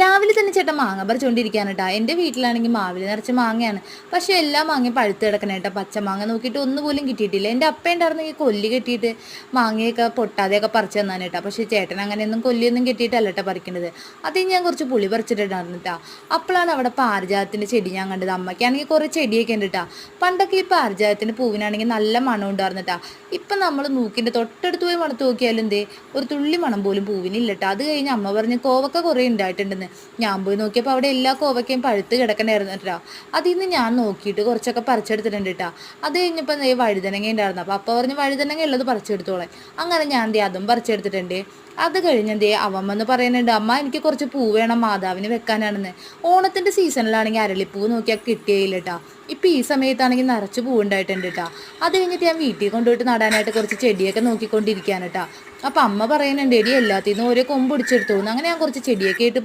രാവിലെ തന്നെ ചേട്ടൻ മാങ്ങ പറിച്ചുകൊണ്ടിരിക്കുകയാണ് കേട്ടോ. എൻ്റെ വീട്ടിലാണെങ്കിൽ മാവിൽ നിറച്ച് മാങ്ങയാണ്. പക്ഷേ എല്ലാ മാങ്ങയും പഴുത്ത് കിടക്കണ കേട്ടോ. പച്ചമാങ്ങ നോക്കിയിട്ട് ഒന്നുപോലും കിട്ടിയിട്ടില്ല. എൻ്റെ അപ്പ ഉണ്ടായിരുന്നെങ്കിൽ കൊല്ലി കെട്ടിയിട്ട് മാങ്ങയൊക്കെ പൊട്ടാതെയൊക്കെ പറിച്ച് തന്നാണ് കേട്ടോ. പക്ഷേ ചേട്ടൻ അങ്ങനെയൊന്നും കൊല്ലിയൊന്നും കെട്ടിയിട്ടല്ല കേട്ടോ പറിക്കുന്നത്. അതിൽ ഞാൻ കുറച്ച് പുളി പറിച്ചിട്ടുണ്ടായിരുന്നു കേട്ടോ. അപ്പോഴാണ് അവിടെ പാരിജാതത്തിൻ്റെ ചെടി ഞാൻ കണ്ടത്. അമ്മയ്ക്കാണെങ്കിൽ കുറേ ചെടിയൊക്കെ ഉണ്ട് കേട്ടോ. പണ്ടൊക്കെ ഈ പാരിജാതത്തിൻ്റെ പൂവിനാണെങ്കിൽ നല്ല മണം ഉണ്ടായിരുന്നു കേട്ടോ. ഇപ്പം നമ്മൾ മൂക്കിൻ്റെ തൊട്ടടുത്ത് പോയി മണത്ത് നോക്കിയാലും എന്തേ ഒരു തുള്ളി മണം പോലും പൂവിനില്ല കേട്ടോ. അത് കഴിഞ്ഞ് അമ്മ പറഞ്ഞ് കോവക്ക കുറേ ഉണ്ടായിട്ടുണ്ട്. ഞാൻ പോയി നോക്കിയപ്പോൾ അവിടെ എല്ലാ കോവക്കയും പഴുത്ത് കിടക്കണ്ടായിരുന്നു കേട്ടോ. അതിൽ നിന്ന് ഞാൻ നോക്കിയിട്ട് കുറച്ചൊക്കെ പറിച്ചെടുത്തിട്ടുണ്ട് കേട്ടോ. അത് കഴിഞ്ഞപ്പോൾ വഴുതനങ്ങ ഉണ്ടായിരുന്നു. അപ്പോൾ അപ്പ പറഞ്ഞ് വഴുതനങ്ങ ഉള്ളത് പറിച്ചെടുത്തോളെ. അങ്ങനെ ഞാൻ അതും പറിച്ചെടുത്തിട്ടുണ്ട്. അത് കഴിഞ്ഞ് അവൻ വന്ന് പറയുന്നുണ്ട്, അമ്മ എനിക്ക് കുറച്ച് പൂ വേണം മാതാവിന് വെക്കാനാണെന്ന്. ഓണത്തിൻ്റെ സീസണിലാണെങ്കിൽ അരളിപ്പൂ നോക്കിയാൽ കിട്ടിയില്ല കേട്ടോ. ഇപ്പം ഈ സമയത്താണെങ്കിൽ നിറച്ച് പൂ ഉണ്ടായിട്ടുണ്ട് കേട്ടോ. അത് കഴിഞ്ഞിട്ട് ഞാൻ വീട്ടിൽ കൊണ്ടുപോയിട്ട് നടാനായിട്ട് കുറച്ച് ചെടിയൊക്കെ നോക്കിക്കൊണ്ടിരിക്കുകയാണ് കേട്ടോ. അപ്പം അമ്മ പറയുന്നുണ്ട്, എടി എല്ലാത്തിൽ നിന്നും ഓരോ കൊമ്പ് പിടിച്ചെടുത്തു. അങ്ങനെ ഞാൻ കുറച്ച് ചെടിയൊക്കെ ആയിട്ട്